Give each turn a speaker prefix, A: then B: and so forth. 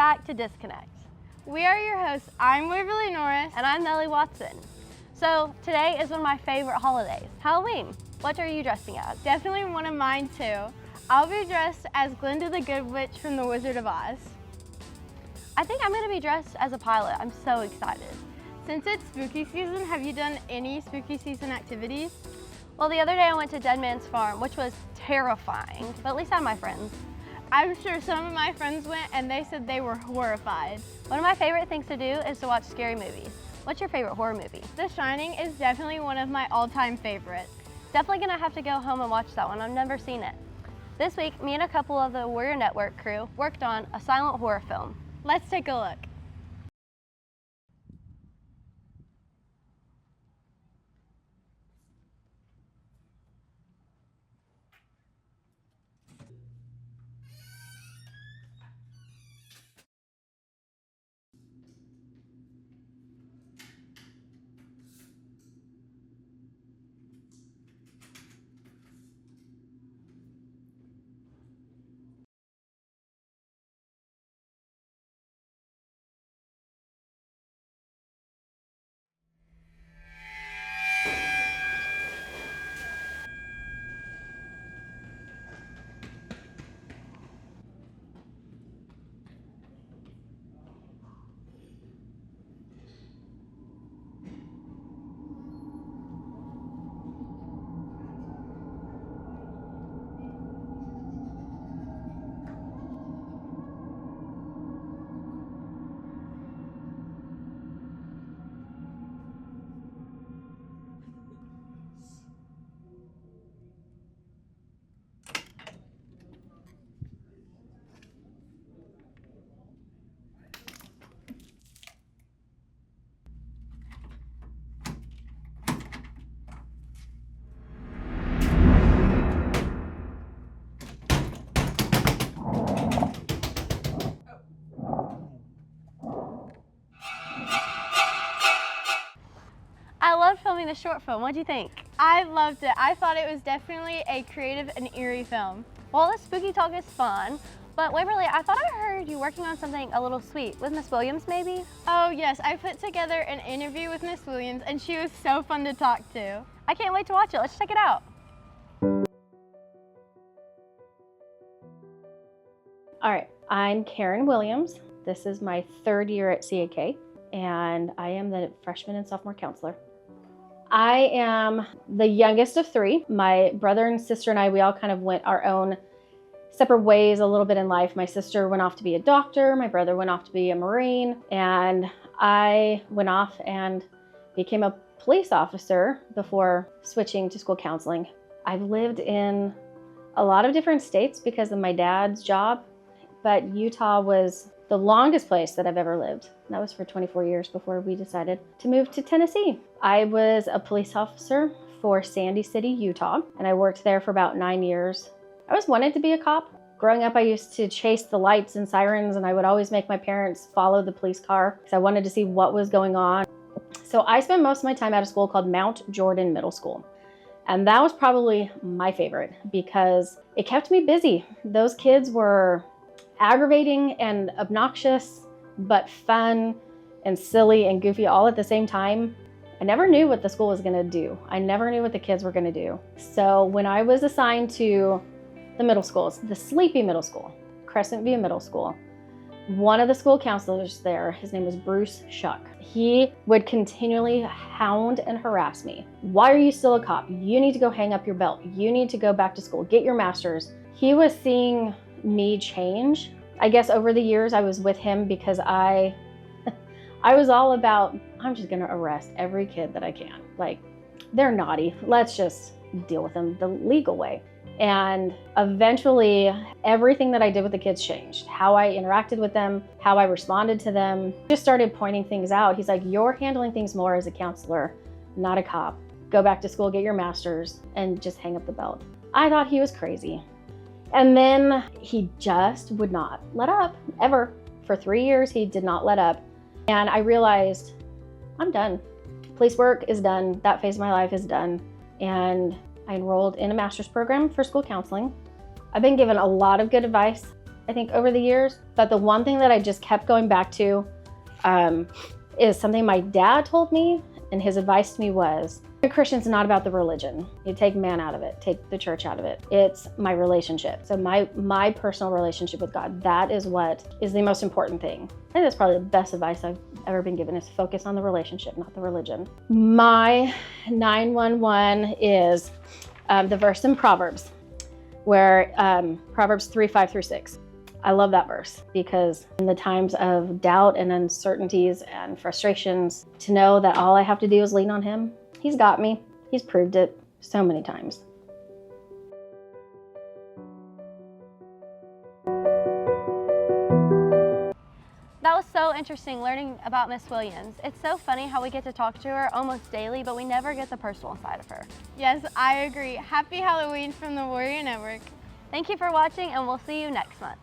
A: back to Disconnect.
B: We are your hosts. I'm Waverly Norris.
A: And I'm Nellie Watson. So today is one of my favorite holidays, Halloween. What are you dressing as?
B: Definitely one of mine too. I'll be dressed as Glinda the Good Witch from The Wizard of Oz.
A: I think I'm gonna be dressed as a pilot. I'm so excited.
B: Since it's spooky season, have you done any spooky season activities?
A: Well, the other day I went to Dead Man's Farm, which was terrifying, but at least I had my friends.
B: I'm sure some of my friends went and they said they were horrified.
A: One of my favorite things to do is to watch scary movies. What's your favorite horror movie?
B: The Shining is definitely one of my all-time favorites.
A: Definitely gonna have to go home and watch that one. I've never seen it. This week, me and a couple of the Warrior Network crew worked on a silent horror film.
B: Let's take a look.
A: I loved filming the short film. What'd you think?
B: I loved it. I thought it was definitely a creative and eerie film.
A: Well, the spooky talk is fun, but Waverly, I thought I heard you working on something a little sweet with Miss Williams, maybe?
B: Oh yes, I put together an interview with Miss Williams and she was so fun to talk to.
A: I can't wait to watch it. Let's check it out.
C: All right, I'm Karen Williams. This is my third year at CAK, and I am the freshman and sophomore counselor. I am the youngest of three. My brother and sister and I, we all kind of went our own separate ways a little bit in life. My sister went off to be a doctor, my brother went off to be a Marine, and I went off and became a police officer before switching to school counseling. I've lived in a lot of different states because of my dad's job, but Utah was the longest place that I've ever lived. That was for 24 years before we decided to move to Tennessee. I was a police officer for Sandy City, Utah, and I worked there for about 9 years. I always wanted to be a cop. Growing up, I used to chase the lights and sirens, and I would always make my parents follow the police car because I wanted to see what was going on. So I spent most of my time at a school called Mount Jordan Middle School. And that was probably my favorite because it kept me busy. Those kids were aggravating and obnoxious, but fun and silly and goofy all at the same time. I never knew what the school was gonna do. I never knew what the kids were gonna do. So when I was assigned to the middle schools, the Sleepy Middle School, Crescent View Middle School, one of the school counselors there, his name was Bruce Shuck. He would continually hound and harass me. Why are you still a cop? You need to go hang up your belt. You need to go back to school, get your master's. He was seeing me change. I guess over the years I was with him because I was all about, I'm just gonna arrest every kid that I can. Like, they're naughty, let's just deal with them the legal way. And eventually everything that I did with the kids changed. How I interacted with them, how I responded to them, just started pointing things out. He's like, you're handling things more as a counselor, not a cop. Go back to school, get your master's, and just hang up the belt. I thought he was crazy. And then he just would not let up, ever. For 3 years, he did not let up. And I realized, I'm done. Police work is done. That phase of my life is done. And I enrolled in a master's program for school counseling. I've been given a lot of good advice. I think, over the years. But the one thing that I just kept going back to is something my dad told me, and his advice to me was, a Christian's not about the religion. You take man out of it, take the church out of it. It's my relationship. So my personal relationship with God, that is what is the most important thing. I think that's probably the best advice I've ever been given, is focus on the relationship, not the religion. My 911 is the verse in Proverbs, where Proverbs 3:5-6. I love that verse, because in the times of doubt and uncertainties and frustrations, to know that all I have to do is lean on Him. He's got me. He's proved it so many times.
A: That was so interesting learning about Miss Williams. It's so funny how we get to talk to her almost daily, but we never get the personal side of her.
B: Yes, I agree. Happy Halloween from the Warrior Network.
A: Thank you for watching, and we'll see you next month.